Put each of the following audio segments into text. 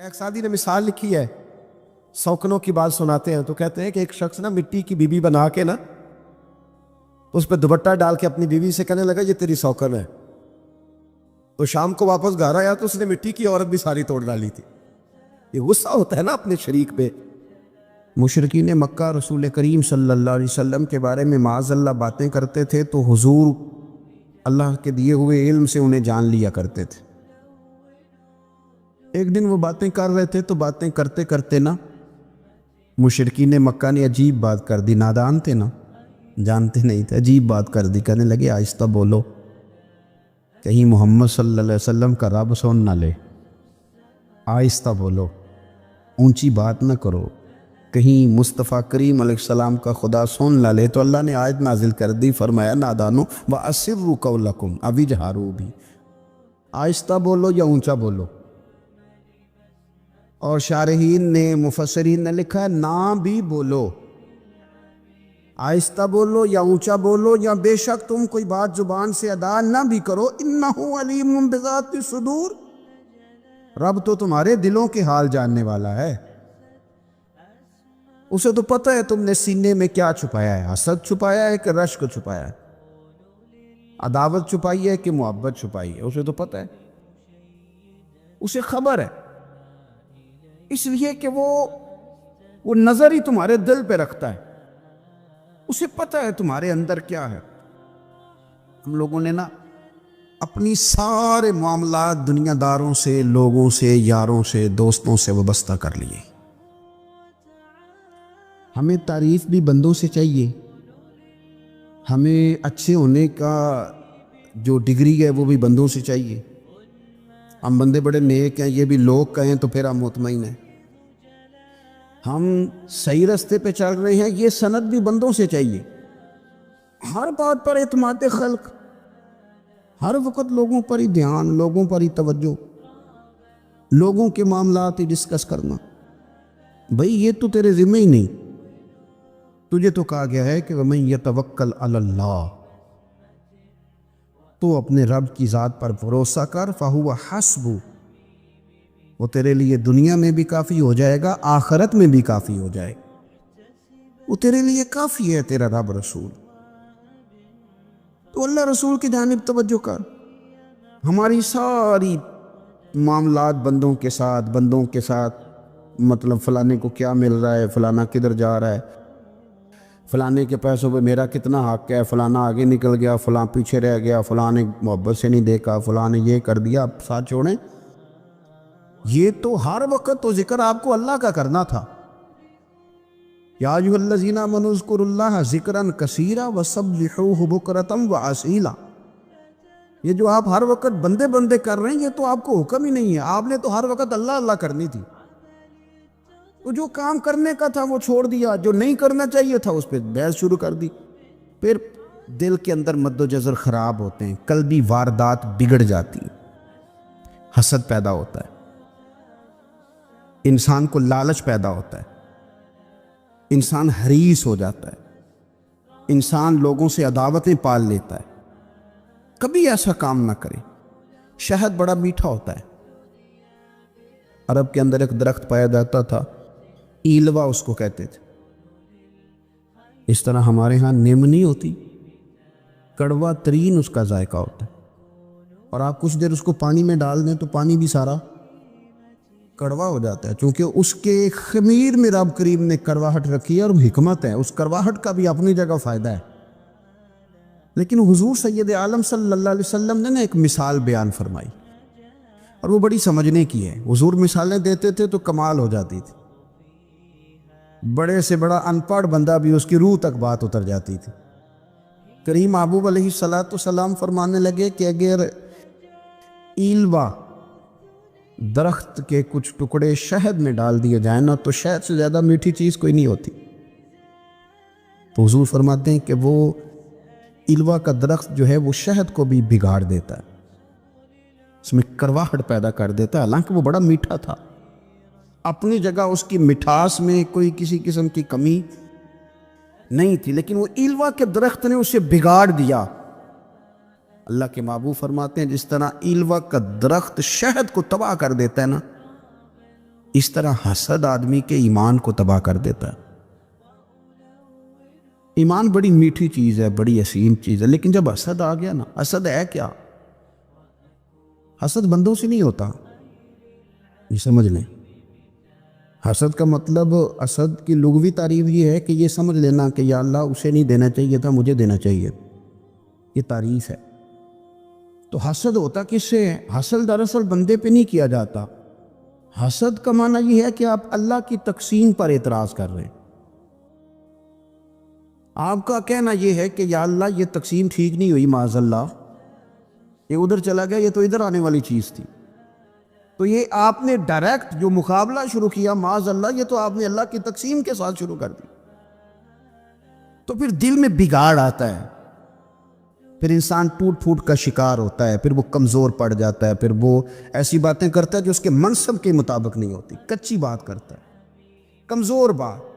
ایک سادی نے مثال لکھی ہے، سوکنوں کی بات سناتے ہیں تو کہتے ہیں کہ ایک شخص نا مٹی کی بیوی بنا کے نا اس پہ دوپٹہ ڈال کے اپنی بیوی سے کہنے لگا یہ تیری سوکن ہے. تو شام کو واپس گھر آیا تو اس نے مٹی کی عورت بھی ساری توڑ ڈالی تھی. یہ غصہ ہوتا ہے نا اپنے شریک پہ. مشرکین مکہ رسول کریم صلی اللہ علیہ وسلم کے بارے میں معاذ اللہ باتیں کرتے تھے تو حضور اللہ کے دیے ہوئے علم سے انہیں جان لیا کرتے تھے. ایک دن وہ باتیں کر رہے تھے تو باتیں کرتے کرتے نا مشرکین مکہ نے عجیب بات کر دی. نادان تھے نا، جانتے نہیں تھے، عجیب بات کر دی. کہنے لگے آہستہ بولو، کہیں محمد صلی اللہ علیہ وسلم کا رب سن نہ لے. آہستہ بولو، اونچی بات نہ کرو، کہیں مصطفیٰ کریم علیہ السلام کا خدا سن نہ لے. تو اللہ نے آیت نازل کر دی، فرمایا نادانو وَأَسِرُّوا قَوْلَكُمْ اب اجہاروا بھی، آہستہ بولو یا اونچا بولو. اور شارحین نے مفسرین نے لکھا ہے نہ بھی بولو، آہستہ بولو یا اونچا بولو یا بے شک تم کوئی بات زبان سے ادا نہ بھی کرو. اِنَّهُ عَلِيمٌ بِذَاتِ الصُّدُورِ، رب تو تمہارے دلوں کے حال جاننے والا ہے. اسے تو پتہ ہے تم نے سینے میں کیا چھپایا ہے، حسد چھپایا ہے کہ رشک چھپایا ہے، عداوت چھپائی ہے کہ محبت چھپائی ہے. اسے تو پتہ ہے، اسے خبر ہے، اس لیے کہ وہ نظر ہی تمہارے دل پہ رکھتا ہے. اسے پتہ ہے تمہارے اندر کیا ہے. ہم لوگوں نے نا اپنی سارے معاملات دنیا داروں سے، لوگوں سے، یاروں سے، دوستوں سے وابستہ کر لیے. ہمیں تعریف بھی بندوں سے چاہیے، ہمیں اچھے ہونے کا جو ڈگری ہے وہ بھی بندوں سے چاہیے. ہم بندے بڑے نیک ہیں یہ بھی لوگ کہیں تو پھر ہم مطمئن ہیں. ہم صحیح رستے پہ چل رہے ہیں یہ سند بھی بندوں سے چاہیے. ہر بات پر اعتماد خلق، ہر وقت لوگوں پر ہی دھیان، لوگوں پر ہی توجہ، لوگوں کے معاملات ہی ڈسکس کرنا. بھئی یہ تو تیرے ذمہ ہی نہیں. تجھے تو کہا گیا ہے کہ وَمَن يَتَوَكَّلْ عَلَى اللَّهِ، تو اپنے رب کی ذات پر بھروسہ کر. فَهُوَ حَسْبُهُ، وہ تیرے لیے دنیا میں بھی کافی ہو جائے گا، آخرت میں بھی کافی ہو جائے گا. وہ تیرے لیے کافی ہے تیرا رب رسول. تو اللہ رسول کی جانب توجہ کر. ہماری ساری معاملات بندوں کے ساتھ مطلب فلانے کو کیا مل رہا ہے، فلانا کدھر جا رہا ہے، فلانے کے پیسوں پہ میرا کتنا حق ہے، فلانا آگے نکل گیا، فلاں پیچھے رہ گیا، فلاں نے محبت سے نہیں دیکھا، فلاں نے یہ کر دیا. اب ساتھ چھوڑیں، یہ تو ہر وقت تو ذکر آپ کو اللہ کا کرنا تھا. یا ایھا الذین آمنوا اذکروا اللہ ذکرا کثیرا وسبحوہ بکرۃ واسیلا. یہ جو آپ ہر وقت بندے کر رہے ہیں یہ تو آپ کو حکم ہی نہیں ہے. آپ نے تو ہر وقت اللہ اللہ کرنی تھی. تو جو کام کرنے کا تھا وہ چھوڑ دیا، جو نہیں کرنا چاہیے تھا اس پہ بحث شروع کر دی. پھر دل کے اندر مد و جزر خراب ہوتے ہیں، قلبی واردات بگڑ جاتی ہیں، حسد پیدا ہوتا ہے، انسان کو لالچ پیدا ہوتا ہے، انسان حریص ہو جاتا ہے، انسان لوگوں سے عداوتیں پال لیتا ہے. کبھی ایسا کام نہ کرے. شہد بڑا میٹھا ہوتا ہے. عرب کے اندر ایک درخت پایا جاتا تھا، ایلوا اس کو کہتے تھے. اس طرح ہمارے ہاں نیم نہیں ہوتی، کڑوا ترین اس کا ذائقہ ہوتا ہے. اور آپ کچھ دیر اس کو پانی میں ڈال دیں تو پانی بھی سارا کڑوا ہو جاتا ہے، چونکہ اس کے خمیر میں رب کریم نے کڑواہٹ رکھی ہے اور حکمت ہے. اس کڑواہٹ کا بھی اپنی جگہ فائدہ ہے. لیکن حضور سید عالم صلی اللہ علیہ وسلم نے ایک مثال بیان فرمائی اور وہ بڑی سمجھنے کی ہے. حضور مثالیں دیتے تھے تو کمال ہو جاتی تھی. بڑے سے بڑا ان پڑھ بندہ بھی اس کی روح تک بات اتر جاتی تھی. کریم محبوب علیہ السلام فرمانے لگے کہ اگر ایلوا درخت کے کچھ ٹکڑے شہد میں ڈال دیے جائیں نا تو شہد سے زیادہ میٹھی چیز کوئی نہیں ہوتی. تو حضور فرماتے ہیں کہ وہ ایلوا کا درخت جو ہے وہ شہد کو بھی بگاڑ دیتا ہے، اس میں کرواہٹ پیدا کر دیتا ہے. حالانکہ وہ بڑا میٹھا تھا، اپنی جگہ اس کی مٹھاس میں کوئی کسی قسم کی کمی نہیں تھی، لیکن وہ ایلوا کے درخت نے اسے بگاڑ دیا. اللہ کے محبوب فرماتے ہیں جس طرح ایلوا کا درخت شہد کو تباہ کر دیتا ہے نا، اس طرح حسد آدمی کے ایمان کو تباہ کر دیتا ہے۔ ایمان بڑی میٹھی چیز ہے، بڑی حسین چیز ہے، لیکن جب حسد آ گیا نا، حسد ہے کیا؟ حسد بندوں سے نہیں ہوتا، یہ سمجھ لیں۔ حسد کا مطلب، حسد کی لغوی تعریف یہ ہے کہ یہ سمجھ لینا کہ یا اللہ اسے نہیں دینا چاہیے تھا، مجھے دینا چاہیے، یہ تعریف ہے۔ تو حسد ہوتا کس سے ہے؟ حسد دراصل بندے پہ نہیں کیا جاتا۔ حسد کا معنی یہ ہے کہ آپ اللہ کی تقسیم پر اعتراض کر رہے ہیں۔ آپ کا کہنا یہ ہے کہ یا اللہ یہ تقسیم ٹھیک نہیں ہوئی، معاذ اللہ، یہ ادھر چلا گیا، یہ تو ادھر آنے والی چیز تھی۔ تو یہ آپ نے ڈائریکٹ جو مقابلہ شروع کیا، معاذ اللہ، یہ تو آپ نے اللہ کی تقسیم کے ساتھ شروع کر دی۔ تو پھر دل میں بگاڑ آتا ہے، پھر انسان ٹوٹ پھوٹ کا شکار ہوتا ہے، پھر وہ کمزور پڑ جاتا ہے، پھر وہ ایسی باتیں کرتا ہے جو اس کے منصب کے مطابق نہیں ہوتی، کچی بات کرتا ہے، کمزور بات۔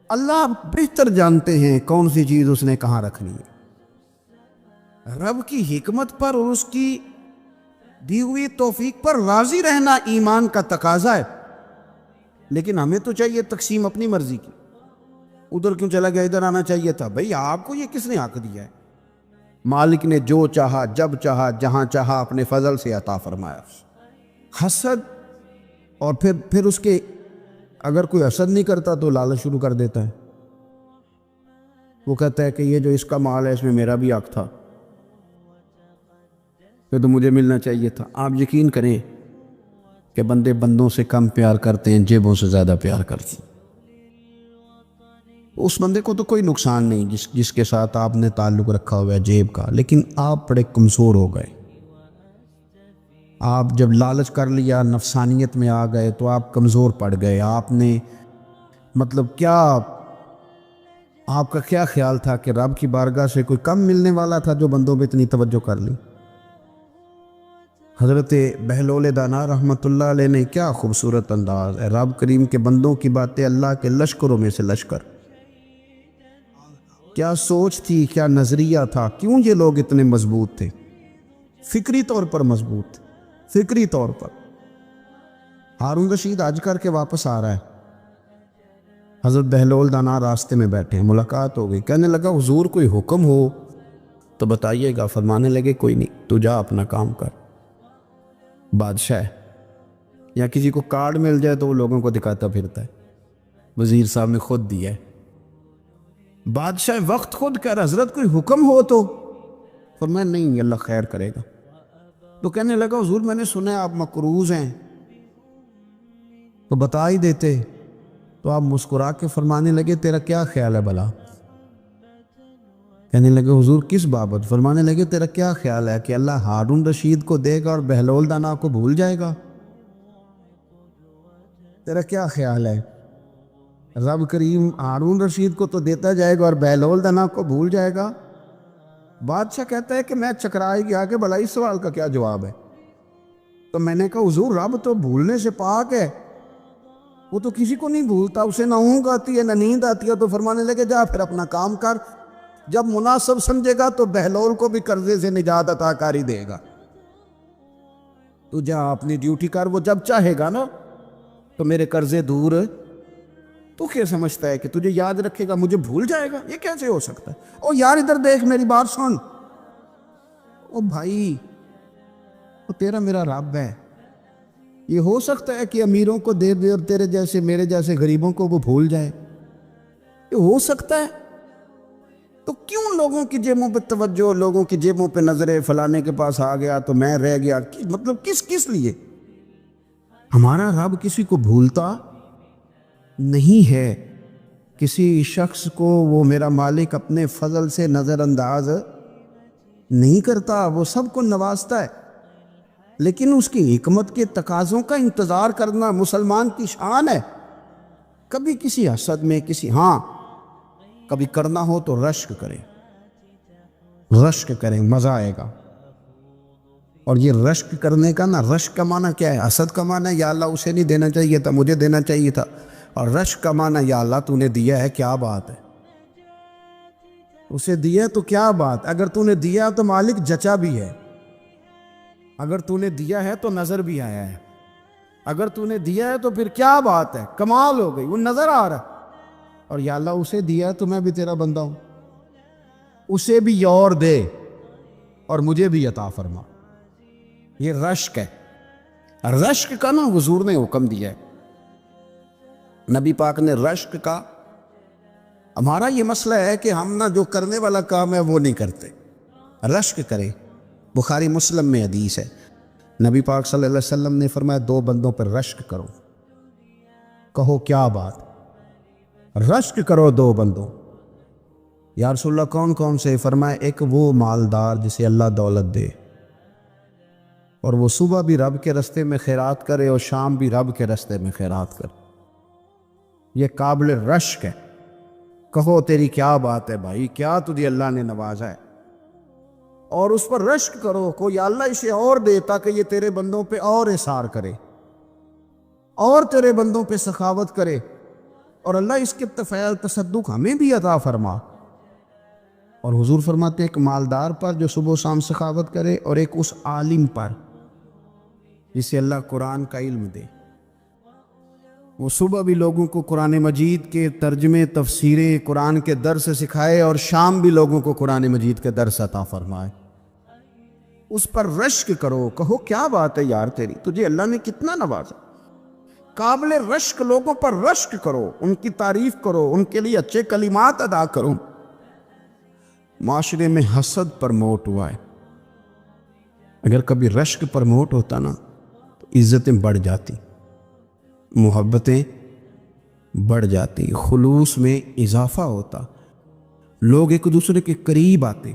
اللہ بہتر جانتے ہیں کون سی چیز اس نے کہاں رکھنی ہے۔ رب کی حکمت پر اور اس کی دی ہوئی توفیق پر راضی رہنا ایمان کا تقاضا ہے، لیکن ہمیں تو چاہیے تقسیم اپنی مرضی کی۔ ادھر کیوں چلا گیا، ادھر آنا چاہیے تھا؟ بھئی آپ کو یہ کس نے حق دیا ہے؟ مالک نے جو چاہا، جب چاہا، جہاں چاہا اپنے فضل سے عطا فرمایا۔ حسد، اور پھر اس کے اگر کوئی حسد نہیں کرتا تو لالچ شروع کر دیتا ہے۔ وہ کہتا ہے کہ یہ جو اس کا مال ہے اس میں میرا بھی حق تھا، یہ تو مجھے ملنا چاہیے تھا۔ آپ یقین کریں کہ بندے بندوں سے کم پیار کرتے ہیں، جیبوں سے زیادہ پیار کرتے ہیں۔ اس بندے کو تو کوئی نقصان نہیں جس کے ساتھ آپ نے تعلق رکھا ہوا ہے جیب کا، لیکن آپ بڑے کمزور ہو گئے۔ آپ جب لالچ کر لیا، نفسانیت میں آ گئے تو آپ کمزور پڑ گئے۔ آپ نے مطلب کیا، آپ کا کیا خیال تھا کہ رب کی بارگاہ سے کوئی کم ملنے والا تھا جو بندوں پہ اتنی توجہ کر لی؟ حضرت بہلول دانا رحمۃ اللہ علیہ نے کیا خوبصورت انداز ہے، رب کریم کے بندوں کی باتیں اللہ کے لشکروں میں سے لشکر۔ کیا سوچ تھی، کیا نظریہ تھا، کیوں یہ لوگ اتنے مضبوط تھے؟ فکری طور پر مضبوط تھے، فکری طور پر۔ ہارون رشید حج کر کے واپس آ رہا ہے، حضرت بہلول دانا راستے میں بیٹھے ہیں، ملاقات ہو گئی۔ کہنے لگا حضور کوئی حکم ہو تو بتائیے گا۔ فرمانے لگے کوئی نہیں، تو جا اپنا کام کر۔ بادشاہ یا کسی کو کارڈ مل جائے تو وہ لوگوں کو دکھاتا پھرتا ہے، وزیر صاحب نے خود دیا ہے۔ بادشاہ وقت خود کہہ رہا حضرت کوئی حکم ہو تو؟ فرمایا نہیں، اللہ خیر کرے گا۔ تو کہنے لگا حضور میں نے سنا ہے آپ مقروض ہیں، تو بتا ہی دیتے۔ تو آپ مسکرا کے فرمانے لگے تیرا کیا خیال ہے بھلا؟ کہنے لگے حضور کس بابت؟ فرمانے لگے تیرا کیا خیال ہے کہ اللہ ہارون رشید کو دے گا اور بہلول دانا کو بھول جائے گا؟ تیرا کیا خیال ہے؟ رب کریم ہارون رشید کو تو دیتا جائے گا اور بہلول دانا کو بھول جائے گا؟ بادشاہ کہتا ہے کہ میں چکرائے گیا کہ بھلا اس سوال کا کیا جواب ہے؟ تو میں نے کہا حضور رب تو بھولنے سے پاک ہے، وہ تو کسی کو نہیں بھولتا، اسے نہ اونگ آتی ہے نہ نیند آتی ہے۔ تو فرمانے لگے جا پھر اپنا کام کر، جب مناسب سمجھے گا تو بہلول کو بھی قرضے سے نجات عطا کاری دے گا۔ تو جا اپنی ڈیوٹی کر، وہ جب چاہے گا نا تو میرے قرضے دور۔ تو کیا سمجھتا ہے کہ تجھے یاد رکھے گا، مجھے بھول جائے گا؟ یہ کیسے ہو سکتا ہے؟ او یار ادھر دیکھ، میری بات سن۔ او بھائی، وہ تیرا میرا رب ہے، یہ ہو سکتا ہے کہ امیروں کو دے دے اور تیرے جیسے میرے جیسے غریبوں کو وہ بھول جائے؟ یہ ہو سکتا ہے؟ تو کیوں لوگوں کی جیبوں پہ توجہ، لوگوں کی جیبوں پہ نظریں، فلانے کے پاس آ گیا تو میں رہ گیا؟ مطلب کس لیے؟ ہمارا رب کسی کو بھولتا نہیں ہے، کسی شخص کو وہ میرا مالک اپنے فضل سے نظر انداز نہیں کرتا، وہ سب کو نوازتا ہے، لیکن اس کی حکمت کے تقاضوں کا انتظار کرنا مسلمان کی شان ہے۔ کبھی کسی حسد میں کبھی کرنا ہو تو رشک کریں، مزہ آئے گا۔ اور یہ رشک کرنے کا نا، رشک کا معنی کیا ہے؟ حسد کا معنی ہے یا اللہ اسے نہیں دینا چاہیے تھا، مجھے دینا چاہیے تھا، اور رشک کا معنی یا اللہ تو نے دیا ہے، کیا بات ہے، اسے دیا تو کیا بات، اگر تو نے دیا تو مالک جچا بھی ہے، اگر تو نے دیا ہے تو نظر بھی آیا ہے۔ اگر تو نے دیا ہے تو پھر کیا بات ہے، کمال ہو گئی، وہ نظر آ رہا ہے۔ اور یا اللہ اسے دیا ہے تو میں بھی تیرا بندہ ہوں، اسے بھی اور دے اور مجھے بھی عطا فرما۔ یہ رشک ہے، رشک کا نا حضور نے حکم دیا ہے، نبی پاک نے رشک کا۔ ہمارا یہ مسئلہ ہے کہ ہم نا جو کرنے والا کام ہے وہ نہیں کرتے، رشک کرے۔ بخاری مسلم میں حدیث ہے، نبی پاک صلی اللہ علیہ وسلم نے فرمایا 2 بندوں پر رشک کرو۔ کہو کیا بات، رشک کرو 2 بندوں۔ یا رسول اللہ کون کون سے؟ فرمایا ایک وہ مالدار جسے اللہ دولت دے اور وہ صبح بھی رب کے رستے میں خیرات کرے اور شام بھی رب کے رستے میں خیرات کرے، یہ قابل رشک ہے۔ کہو تیری کیا بات ہے بھائی، کیا تجھے اللہ نے نوازا ہے، اور اس پر رشک کرو، کوئی اللہ اسے اور دے تاکہ یہ تیرے بندوں پہ اور احسار کرے اور تیرے بندوں پہ سخاوت کرے، اور اللہ اس کے فعل تصدق ہمیں بھی عطا فرما۔ اور حضور فرماتے ہیں ایک مالدار پر جو صبح و شام سخاوت کرے، اور ایک اس عالم پر جسے اللہ قرآن کا علم دے، وہ صبح بھی لوگوں کو قرآن مجید کے ترجمے تفسیریں قرآن کے درس سکھائے اور شام بھی لوگوں کو قرآن مجید کے درس عطا فرمائے۔ اس پر رشک کرو، کہو کیا بات ہے یار تیری، تجھے اللہ نے کتنا نوازا۔ قابل رشک لوگوں پر رشک کرو، ان کی تعریف کرو، ان کے لیے اچھے کلمات ادا کرو۔ معاشرے میں حسد پرموٹ ہوا ہے، اگر کبھی رشک پرموٹ ہوتا نا تو عزتیں بڑھ جاتی، محبتیں بڑھ جاتی، خلوص میں اضافہ ہوتا، لوگ ایک دوسرے کے قریب آتے۔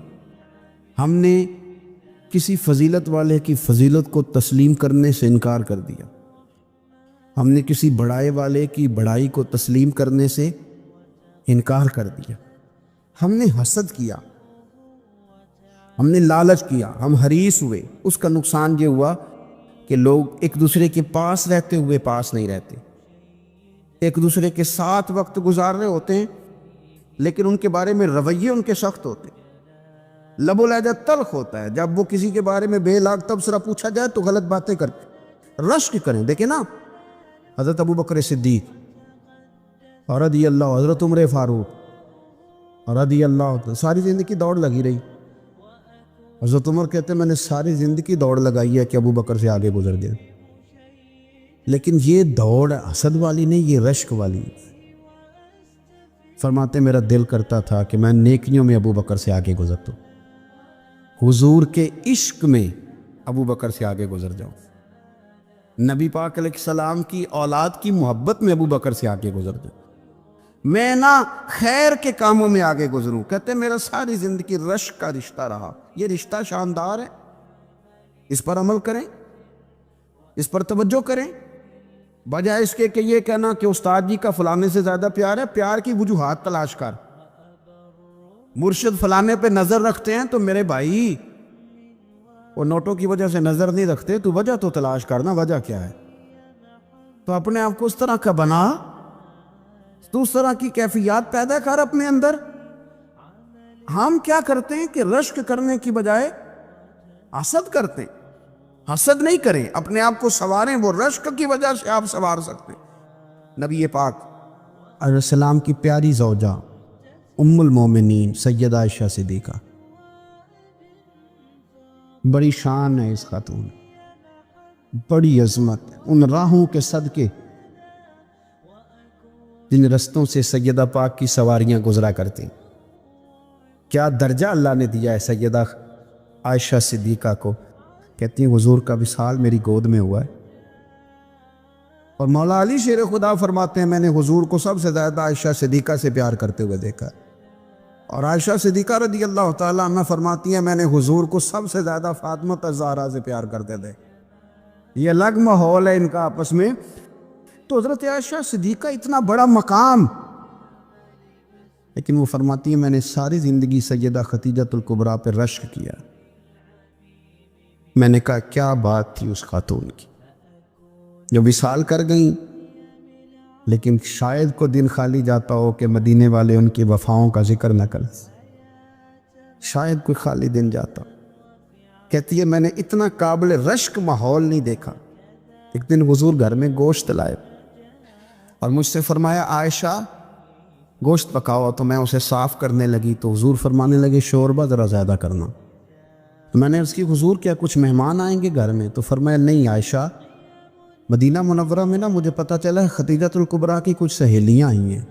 ہم نے کسی فضیلت والے کی فضیلت کو تسلیم کرنے سے انکار کر دیا، ہم نے کسی بڑائی والے کی بڑائی کو تسلیم کرنے سے انکار کر دیا، ہم نے حسد کیا، ہم نے لالچ کیا، ہم حریص ہوئے۔ اس کا نقصان یہ ہوا کہ لوگ ایک دوسرے کے پاس رہتے ہوئے پاس نہیں رہتے، ایک دوسرے کے ساتھ وقت گزار رہے ہوتے ہیں لیکن ان کے بارے میں رویے ان کے سخت ہوتے ہیں، لب و لہجہ تلخ ہوتا ہے، جب وہ کسی کے بارے میں بے لاگ تبصرہ پوچھا جائے تو غلط باتیں کرتے۔ رشک کریں، دیکھیں نا حضرت ابو بکر صدیق رضی اللہ، حضرت عمر فاروق رضی اللہ، ساری زندگی دوڑ لگی رہی۔ حضرت عمر کہتے ہیں میں نے ساری زندگی دوڑ لگائی ہے کہ ابو بکر سے آگے گزر جائے، لیکن یہ دوڑ حسد والی نہیں، یہ رشک والی۔ فرماتے میرا دل کرتا تھا کہ میں نیکیوں میں ابو بکر سے آگے گزرتا ہوں، حضور کے عشق میں ابو بکر سے آگے گزر جاؤں، نبی پاک علیہ السلام کی اولاد کی محبت میں ابو بکر سے آگے گزر جاؤں، میں نہ خیر کے کاموں میں آگے گزروں۔ کہتے میرا ساری زندگی رشک کا رشتہ رہا، یہ رشتہ شاندار ہے، اس پر عمل کریں، اس پر توجہ کریں، بجائے اس کے کہ یہ کہنا کہ استاد جی کا فلانے سے زیادہ پیار ہے۔ پیار کی وجوہات تلاش کر، مرشد فلانے پہ نظر رکھتے ہیں تو میرے بھائی وہ نوٹوں کی وجہ سے نظر نہیں رکھتے، تو وجہ تو تلاش کرنا، وجہ کیا ہے؟ تو اپنے آپ کو اس طرح کا بنا، تو اس طرح کی کیفیات پیدا کر اپنے اندر۔ ہم کیا کرتے ہیں کہ رشک کرنے کی بجائے حسد کرتے ہیں۔ حسد نہیں کریں، اپنے آپ کو سنواریں، وہ رشک کی وجہ سے آپ سنوار سکتے ہیں۔ نبی پاک علیہ السلام کی پیاری زوجہ ام المومنین سیدہ عائشہ صدیقہ، بڑی شان ہے اس خاتون، بڑی عظمت ہے، ان راہوں کے صدقے جن رستوں سے سیدہ پاک کی سواریاں گزرا کرتی ہیں۔ کیا درجہ اللہ نے دیا ہے سیدہ عائشہ صدیقہ کو، کہتی ہیں حضور کا وصال میری گود میں ہوا ہے، اور مولا علی شیر خدا فرماتے ہیں میں نے حضور کو سب سے زیادہ عائشہ صدیقہ سے پیار کرتے ہوئے دیکھا، اور عائشہ صدیقہ رضی اللہ تعالیٰ عنہ فرماتی ہیں میں نے حضور کو سب سے زیادہ فاطمہ الزہرا سے پیار کرتے تھے۔ یہ الگ ماحول ہے ان کا آپس میں۔ تو حضرت عائشہ صدیقہ اتنا بڑا مقام، لیکن وہ فرماتی ہیں میں نے ساری زندگی سیدہ خدیجۃ الکبریٰ پہ رشک کیا۔ میں نے کہا کیا بات تھی اس خاتون کی جو وصال کر گئیں، لیکن شاید کو دن خالی جاتا ہو کہ مدینے والے ان کی وفاؤں کا ذکر نہ کریں، شاید کوئی خالی دن جاتا۔ کہتی ہے میں نے اتنا قابل رشک ماحول نہیں دیکھا، ایک دن حضور گھر میں گوشت لائے اور مجھ سے فرمایا عائشہ گوشت پکاؤ، تو میں اسے صاف کرنے لگی تو حضور فرمانے لگے شوربہ ذرا زیادہ کرنا۔ میں نے عرض کی حضور کیا کچھ مہمان آئیں گے گھر میں؟ تو فرمایا نہیں عائشہ، مدینہ منورہ میں نا مجھے پتہ چلا ہے خدیجۃ الکبریٰ کی کچھ سہیلیاں آئی ہیں،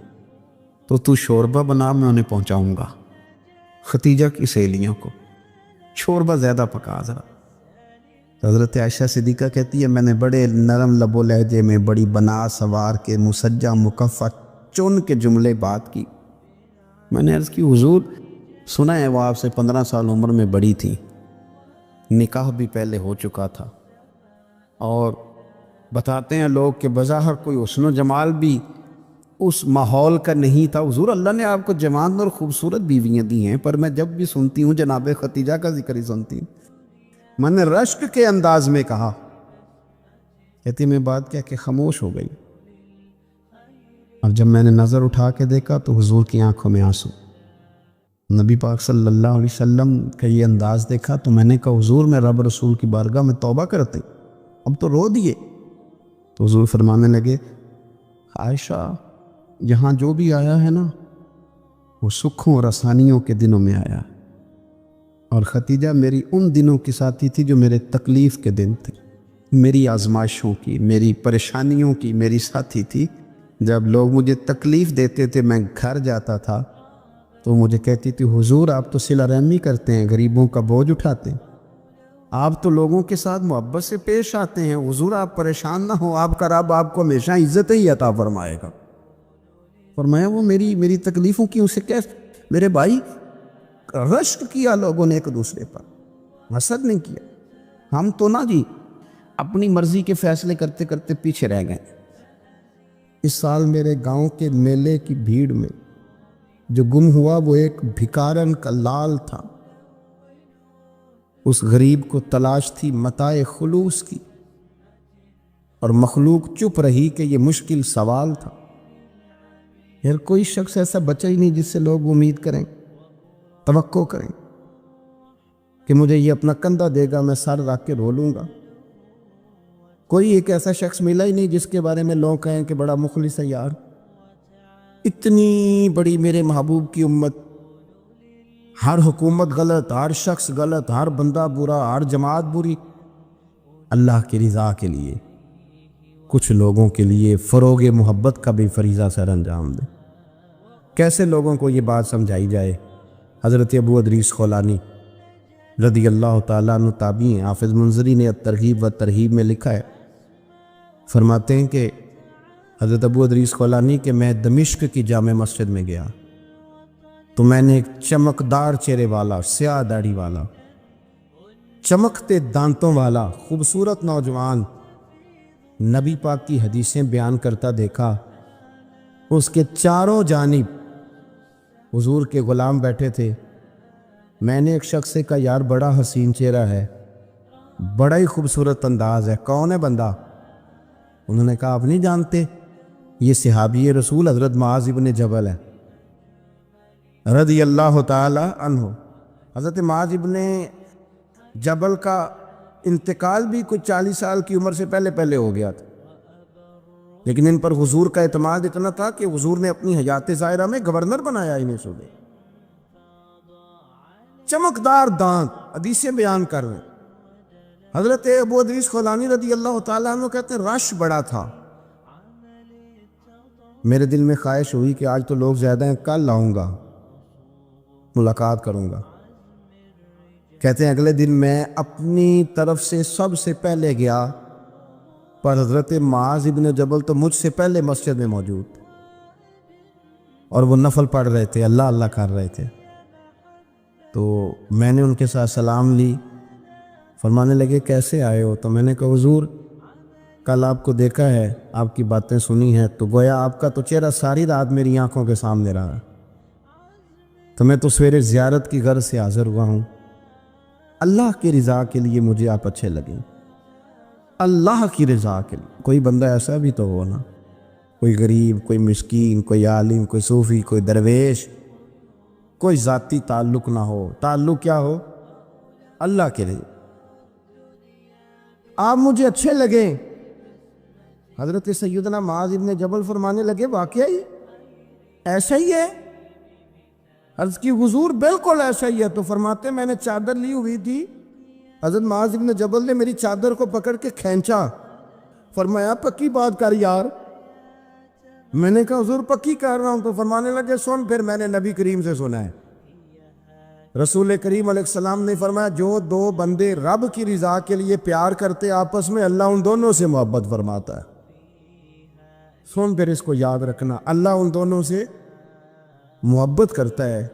تو شوربہ بنا، میں انہیں پہنچاؤں گا، خدیجہ کی سہیلیوں کو شوربہ زیادہ پکا ذرا۔ حضرت عائشہ صدیقہ کہتی ہے میں نے بڑے نرم لب و لہجے میں بڑی بنا سوار کے مسجع مکفّع چن کے جملے بات کی۔ میں نے عرض کی حضور سنا ہے وہ آپ سے 15 سال عمر میں بڑی تھی، نکاح بھی پہلے ہو چکا تھا، اور بتاتے ہیں لوگ کہ بظاہر کوئی حسن و جمال بھی اس ماحول کا نہیں تھا۔ حضور اللہ نے آپ کو جوان اور خوبصورت بیویاں دی ہیں، پر میں جب بھی سنتی ہوں جناب خدیجہ کا ذکر ہی سنتی ہوں۔ میں نے رشک کے انداز میں کہا، کہتی میں بات کیا کہ خاموش ہو گئی، اور جب میں نے نظر اٹھا کے دیکھا تو حضور کی آنکھوں میں آنسو، نبی پاک صلی اللہ علیہ وسلم کا یہ انداز دیکھا تو میں نے کہا حضور میں رب رسول کی بارگاہ میں توبہ کرتے، اب تو رو دیے۔ تو حضور فرمانے لگے عائشہ یہاں جو بھی آیا ہے نا وہ سکھوں اور آسانیوں کے دنوں میں آیا ہے، اور خدیجہ میری ان دنوں کی ساتھی تھی جو میرے تکلیف کے دن تھے، میری آزمائشوں کی، میری پریشانیوں کی میری ساتھی تھی۔ جب لوگ مجھے تکلیف دیتے تھے میں گھر جاتا تھا تو مجھے کہتی تھی حضور آپ تو صلہ رحمی کرتے ہیں، غریبوں کا بوجھ اٹھاتے ہیں، آپ تو لوگوں کے ساتھ محبت سے پیش آتے ہیں، حضور آپ پریشان نہ ہو، آپ کا رب آپ کو ہمیشہ عزت ہی عطا فرمائے گا۔ فرمایا وہ میری تکلیفوں کی اسے کیسے؟ میرے بھائی رشک کیا لوگوں نے ایک دوسرے پر، حسد نہیں کیا۔ ہم تو نا جی اپنی مرضی کے فیصلے کرتے کرتے پیچھے رہ گئے۔ اس سال میرے گاؤں کے میلے کی بھیڑ میں جو گم ہوا وہ ایک بھکارن کا لال تھا، اس غریب کو تلاش تھی متاع خلوص کی، اور مخلوق چپ رہی کہ یہ مشکل سوال تھا۔ پھر کوئی شخص ایسا بچا ہی نہیں جس سے لوگ امید کریں، توقع کریں کہ مجھے یہ اپنا کندھا دے گا میں سر رکھ کے رو لوں گا۔ کوئی ایک ایسا شخص ملا ہی نہیں جس کے بارے میں لوگ کہیں کہ بڑا مخلص ہے یار۔ اتنی بڑی میرے محبوب کی امت، ہر حکومت غلط، ہر شخص غلط، ہر بندہ برا، ہر جماعت بری، اللہ کی رضا کے لیے کچھ لوگوں کے لیے فروغ محبت کا بھی فریضہ سر انجام دے۔ کیسے لوگوں کو یہ بات سمجھائی جائے؟ حضرت ابو ادریس خولانی رضی اللہ تعالیٰ عنہ تابعی ہیں، حافظ منذری نے الترغیب و ترہیب میں لکھا ہے، فرماتے ہیں کہ حضرت ابو ادریس خولانی کہ میں دمشق کی جامع مسجد میں گیا تو میں نے ایک چمکدار چہرے والا، سیاہ داڑھی والا، چمکتے دانتوں والا خوبصورت نوجوان نبی پاک کی حدیثیں بیان کرتا دیکھا۔ اس کے چاروں جانب حضور کے غلام بیٹھے تھے۔ میں نے ایک شخص سے کہا یار بڑا حسین چہرہ ہے، بڑا ہی خوبصورت انداز ہے، کون ہے بندہ؟ انہوں نے کہا آپ نہیں جانتے، یہ صحابی رسول حضرت معاذ ابن جبل ہے رضی اللہ تعالی عنہ۔ حضرت معاذ ابن جبل کا انتقال بھی کچھ 40 سال کی عمر سے پہلے ہو گیا تھا، لیکن ان پر حضور کا اعتماد اتنا تھا کہ حضور نے اپنی حیات ظاہرہ میں گورنر بنایا انہیں صوبے۔ چمکدار دانت، حدیثیں بیان کر رہے ہیں۔ حضرت ابو ادریس خولانی رضی اللہ تعالیٰ عنہ کہتے ہیں رش بڑا تھا، میرے دل میں خواہش ہوئی کہ آج تو لوگ زیادہ ہیں، کل آؤں گا ملاقات کروں گا۔ کہتے ہیں اگلے دن میں اپنی طرف سے سب سے پہلے گیا، پر حضرت معاذ ابن جبل تو مجھ سے پہلے مسجد میں موجود تھے، اور وہ نفل پڑھ رہے تھے، اللہ اللہ کر رہے تھے۔ تو میں نے ان کے ساتھ سلام لی، فرمانے لگے کیسے آئے ہو؟ تو میں نے کہا حضور کل آپ کو دیکھا ہے، آپ کی باتیں سنی ہیں، تو گویا آپ کا تو چہرہ ساری رات میری آنکھوں کے سامنے رہا، تو میں تو سویرے زیارت کی غرض سے حاضر ہوا ہوں۔ اللہ کی رضا کے لیے مجھے آپ اچھے لگیں، اللہ کی رضا کے لیے۔ کوئی بندہ ایسا بھی تو ہو نا، کوئی غریب، کوئی مسکین، کوئی عالم، کوئی صوفی، کوئی درویش، کوئی ذاتی تعلق نہ ہو، تعلق کیا ہو؟ اللہ کے لیے۔ آپ مجھے اچھے لگیں، حضرت سیدنا معاذ ابن جبل فرمانے لگے واقعہ ہی ایسا ہی ہے؟ عرض کی حضور بالکل ایسا ہی ہے۔ تو فرماتے میں نے چادر لی ہوئی تھی، حضرت معاذ ابن جبل نے میری چادر کو پکڑ کے کھینچا، فرمایا پکی بات کر یار۔ میں نے کہا حضور پکی کر رہا ہوں۔ تو فرمانے لگے سن، پھر میں نے نبی کریم سے سنا ہے، رسول کریم علیہ السلام نے فرمایا جو دو بندے رب کی رضا کے لیے پیار کرتے آپس میں، اللہ ان دونوں سے محبت فرماتا ہے۔ سن پھر اس کو یاد رکھنا، اللہ ان دونوں سے محبت کرتا ہے۔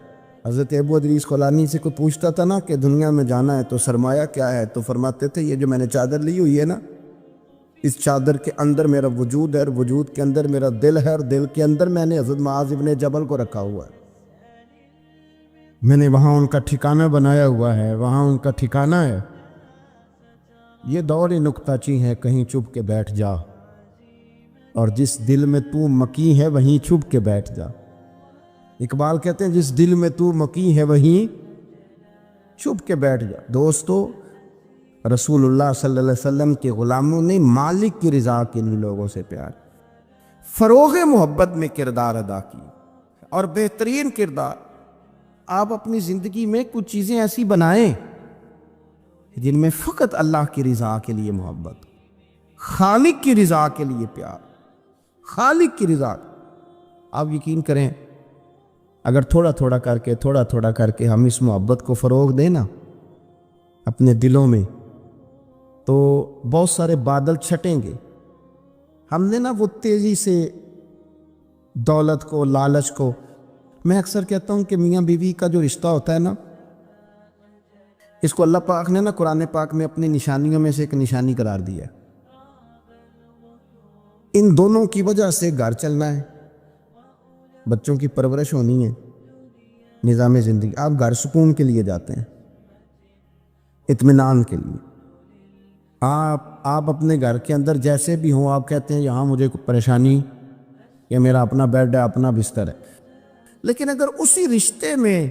حضرت ابو ادریس خولانی سے کوئی پوچھتا تھا نا کہ دنیا میں جانا ہے تو سرمایہ کیا ہے، تو فرماتے تھے یہ جو میں نے چادر لی ہوئی ہے نا، اس چادر کے اندر میرا وجود ہے، اور وجود کے اندر میرا دل ہے، اور دل کے اندر میں نے حضرت معاذ ابن جبل کو رکھا ہوا ہے۔ میں نے وہاں ان کا ٹھکانہ بنایا ہوا ہے، وہاں ان کا ٹھکانہ ہے۔ یہ دور نکتہ چی ہے، کہیں چھپ کے بیٹھ جا، اور جس دل میں تو مکی ہے وہیں چھپ کے بیٹھ جا۔ اقبال کہتے ہیں جس دل میں تو مکی ہے وہیں چھپ کے بیٹھ جا۔ دوستو، رسول اللہ صلی اللہ علیہ وسلم کے غلاموں نے مالک کی رضا کے لیے لوگوں سے پیار، فروغ محبت میں کردار ادا کی، اور بہترین کردار۔ آپ اپنی زندگی میں کچھ چیزیں ایسی بنائیں جن میں فقط اللہ کی رضا کے لیے محبت، خالق کی رضا کے لیے پیار، خالق کی رضا۔ آپ یقین کریں اگر تھوڑا تھوڑا کر کے ہم اس محبت کو فروغ دیں نا اپنے دلوں میں، تو بہت سارے بادل چھٹیں گے۔ ہم نے نا وہ تیزی سے دولت کو، لالچ کو، میں اکثر کہتا ہوں کہ میاں بیوی کا جو رشتہ ہوتا ہے نا، اس کو اللہ پاک نے نا قرآن پاک میں اپنی نشانیوں میں سے ایک نشانی قرار دیا ہے۔ ان دونوں کی وجہ سے گھر چلنا ہے، بچوں کی پرورش ہونی ہے، نظام زندگی۔ آپ گھر سکون کے لیے جاتے ہیں، اطمینان کے لیے۔ آپ اپنے گھر کے اندر جیسے بھی ہوں، آپ کہتے ہیں یہاں مجھے کوئی پریشانی، یہ میرا اپنا بیڈ ہے، اپنا بستر ہے۔ لیکن اگر اسی رشتے میں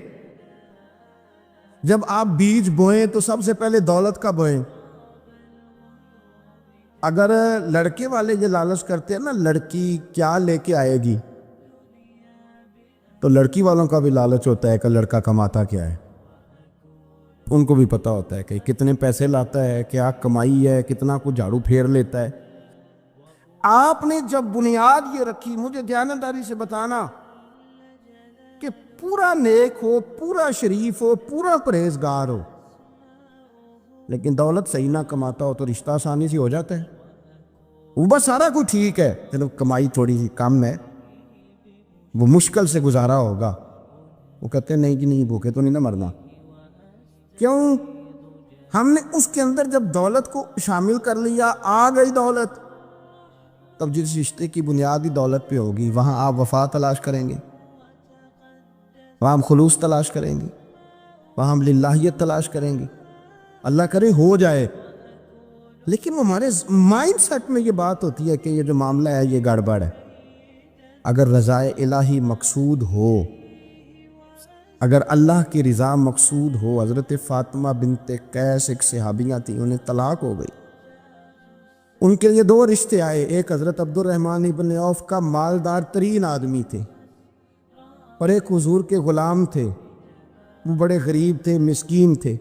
جب آپ بیج بوئیں تو سب سے پہلے دولت کا بوئیں۔ اگر لڑکے والے یہ لالچ کرتے ہیں نا لڑکی کیا لے کے آئے گی، تو لڑکی والوں کا بھی لالچ ہوتا ہے کہ لڑکا کماتا کیا ہے۔ ان کو بھی پتہ ہوتا ہے کہ کتنے پیسے لاتا ہے، کیا کمائی ہے، کتنا کو جھاڑو پھیر لیتا ہے۔ آپ نے جب بنیاد یہ رکھی، مجھے دیانتداری سے بتانا کہ پورا نیک ہو، پورا شریف ہو، پورا پرہیزگار ہو، لیکن دولت صحیح نہ کماتا ہو تو رشتہ آسانی سے ہو جاتا ہے۔ وہ بس سارا کچھ ٹھیک ہے، چلو کمائی تھوڑی سی کم ہے، وہ مشکل سے گزارا ہوگا، وہ کہتے ہیں نہیں جی نہیں، بھوکے تو نہیں نہ مرنا۔ کیوں؟ ہم نے اس کے اندر جب دولت کو شامل کر لیا، آ گئی دولت، تب جس رشتے کی بنیادی دولت پہ ہوگی وہاں آپ وفا تلاش کریں گے، وہاں ہم خلوص تلاش کریں گے، وہاں ہم للہیت تلاش کریں گے۔ اللہ کرے ہو جائے، لیکن وہ ہمارے مائنڈ سیٹ میں یہ بات ہوتی ہے کہ یہ جو معاملہ ہے یہ گڑبڑ ہے۔ اگر رضا الہی مقصود ہو، اگر اللہ کی رضا مقصود ہو، حضرت فاطمہ بنت قیس ایک صحابیہ تھی، انہیں طلاق ہو گئی، ان کے لیے دو رشتے آئے، ایک حضرت عبد الرحمن ابن عوف کا مالدار ترین آدمی تھے، اور ایک حضور کے غلام تھے، وہ بڑے غریب تھے، مسکین تھے۔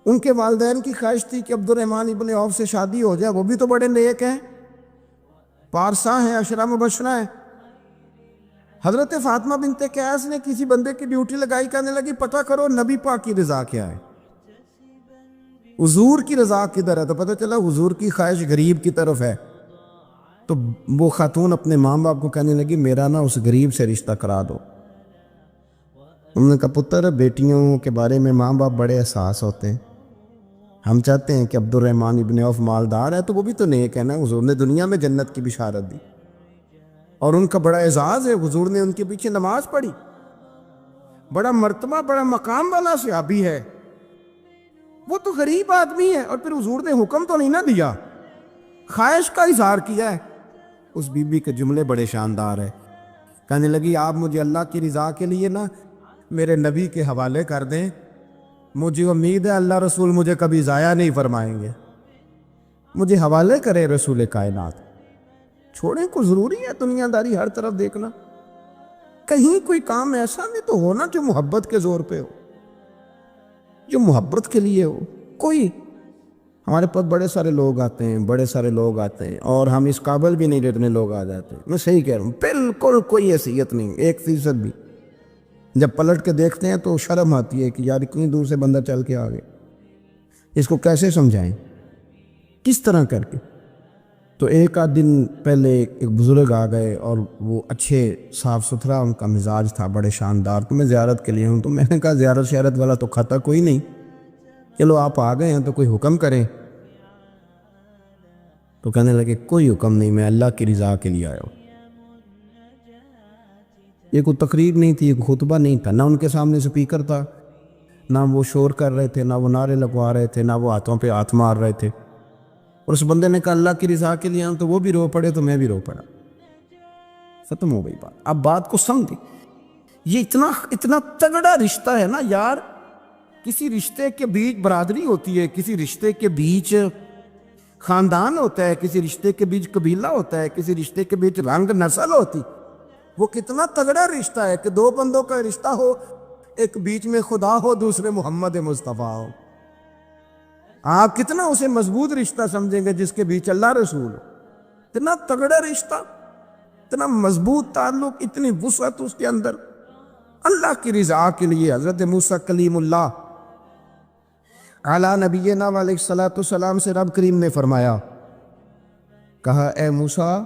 ان کے والدین کی خواہش تھی کہ عبد الرحمن ابن عوف سے شادی ہو جائے، وہ بھی تو بڑے نیک ہیں، پارسا ہیں، عشرہ مبشرہ ہیں۔ حضرت فاطمہ بنت قیس نے کسی بندے کی ڈیوٹی لگائی، کہنے لگی پتہ کرو نبی پاک کی رضا کیا ہے، حضور کی رضا کدھر ہے؟ تو پتہ چلا حضور کی خواہش غریب کی طرف ہے۔ تو وہ خاتون اپنے ماں باپ کو کہنے لگی میرا نا اس غریب سے رشتہ کرا دو۔ انہوں نے کہا پتر، بیٹیوں کے بارے میں ماں باپ بڑے احساس ہوتے ہیں، ہم چاہتے ہیں کہ عبد الرحمن ابن عوف مالدار ہے تو وہ بھی تو نیک ہے نا، حضور نے دنیا میں جنت کی بشارت دی، اور ان کا بڑا اعزاز ہے، حضور نے ان کے پیچھے نماز پڑھی، بڑا مرتبہ، بڑا مقام والا صحابی ہے، وہ تو غریب آدمی ہے، اور پھر حضور نے حکم تو نہیں نہ دیا، خواہش کا اظہار کیا ہے۔ اس بی بی کے جملے بڑے شاندار ہیں، کہنے لگی آپ مجھے اللہ کی رضا کے لیے نا میرے نبی کے حوالے کر دیں، مجھے امید ہے اللہ رسول مجھے کبھی ضائع نہیں فرمائیں گے، مجھے حوالے کرے رسول کائنات. چھوڑیں کو ضروری ہے دنیا داری ہر طرف دیکھنا. کہیں کوئی کام ایسا نہیں تو ہونا جو محبت کے زور پہ ہو, جو محبت کے لیے ہو. کوئی ہمارے پاس بڑے سارے لوگ آتے ہیں اور ہم اس قابل بھی نہیں جتنے لوگ آ جاتے ہیں. میں صحیح کہہ رہا ہوں, بالکل کوئی حیثیت نہیں, 1% بھی. جب پلٹ کے دیکھتے ہیں تو شرم آتی ہے کہ یار اتنی دور سے بندہ چل کے آ گئے, اس کو کیسے سمجھائیں, کس طرح کر کے. تو ایک آدھ دن پہلے ایک بزرگ آ گئے اور وہ اچھے صاف ستھرا ان کا مزاج تھا, بڑے شاندار. تو میں زیارت کے لیے ہوں, تو میں نے کہا زیارت شیارت والا تو خطا کوئی نہیں, چلو آپ آ گئے ہیں تو کوئی حکم کریں. تو کہنے لگے کوئی حکم نہیں, میں اللہ کی رضا کے لیے آیا ہوں. یہ کوئی تقریر نہیں تھی, ایک خطبہ نہیں تھا, نہ ان کے سامنے سپیکر تھا, نہ وہ شور کر رہے تھے, نہ وہ نعرے لگوا رہے تھے, نہ وہ ہاتھوں پہ ہاتھ مار رہے تھے. اور اس بندے نے کہا اللہ کی رضا کے لیے آؤں, تو وہ بھی رو پڑے تو میں بھی رو پڑا. ختم ہو گئی بات. اب بات کو سمجھیں, یہ اتنا تگڑا رشتہ ہے نا یار. کسی رشتے کے بیچ برادری ہوتی ہے, کسی رشتے کے بیچ خاندان ہوتا ہے, کسی رشتے کے بیچ قبیلہ ہوتا ہے, کسی رشتے کے بیچ رنگ نسل ہوتی. وہ کتنا تگڑا رشتہ ہے کہ دو بندوں کا رشتہ ہو, ایک بیچ میں خدا ہو, دوسرے محمد مصطفیٰ ہو. آپ کتنا اسے مضبوط رشتہ سمجھیں گے جس کے بیچ اللہ رسول ہو. اتنا تگڑا رشتہ, اتنا مضبوط تعلق, اتنی وسعت اس کے اندر. اللہ کی رضا کے لیے حضرت موسیٰ کلیم اللہ علی نبینا علیہ الصلوۃ والسلام سے رب کریم نے فرمایا, کہا اے موسیٰ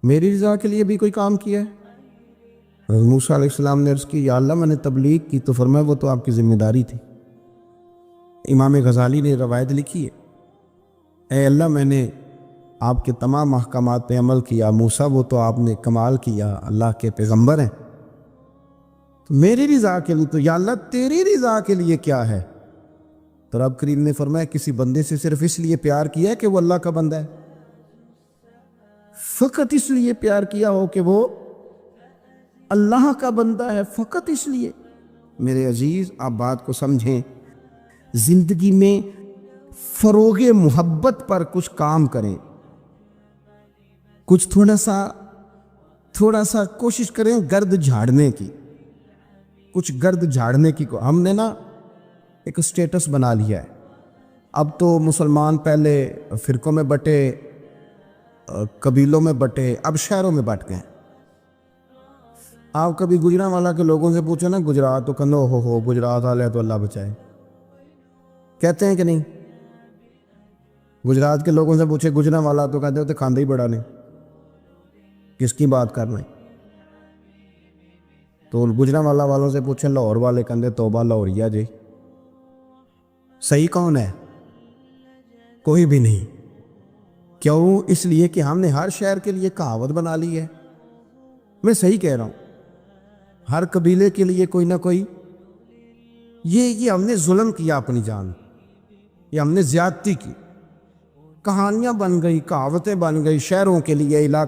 میری رضا کے لیے بھی کوئی کام کیا ہے؟ حضرت موسیٰ علیہ السلام نے عرض کی یا اللہ میں نے تبلیغ کی. تو فرمایا وہ تو آپ کی ذمہ داری تھی. امام غزالی نے روایت لکھی ہے, اے اللہ میں نے آپ کے تمام احکامات پہ عمل کیا, موسیٰ وہ تو آپ نے کمال کیا, اللہ کے پیغمبر ہیں. تو میری رضا کے لیے, تو یا اللہ تیری رضا کے لیے کیا ہے؟ تو رب کریم نے فرمایا کسی بندے سے صرف اس لیے پیار کیا ہے کہ وہ اللہ کا بندہ ہے, فقط اس لیے پیار کیا ہو کہ وہ اللہ کا بندہ ہے, فقط اس لیے. میرے عزیز آپ بات کو سمجھیں, زندگی میں فروغ محبت پر کچھ کام کریں, کچھ تھوڑا سا کوشش کریں گرد جھاڑنے کی, کچھ گرد جھاڑنے کی. ہم نے نا ایک سٹیٹس بنا لیا ہے. اب تو مسلمان پہلے فرقوں میں بٹے, قبیلوں میں بٹے, اب شہروں میں بٹ گئے. آپ کبھی گجرانوالا کے لوگوں سے پوچھو نا گجرات, تو کہنا ہو گجرات والے تو اللہ بچائے, کہتے ہیں کہ نہیں؟ گجرات کے لوگوں سے پوچھے گجرانوالا تو کہتے ہوتے کھاندے ہی بڑا نہیں, کس کی بات کر رہے ہیں. تو گجرانوالا والوں سے پوچھیں لاہور والے, کہتے توبہ لاہوریا جی. صحیح کون ہے؟ کوئی بھی نہیں. کیوں؟ اس لیے کہ ہم نے ہر شہر کے لیے کہاوت بنا لی ہے. میں صحیح کہہ رہا ہوں, ہر قبیلے کے لیے کوئی نہ کوئی. یہ ہم نے ظلم کیا اپنی جان, یہ ہم نے زیادتی کی. کہانیاں بن گئی, کہاوتیں بن گئی شہروں کے لیے, علاقے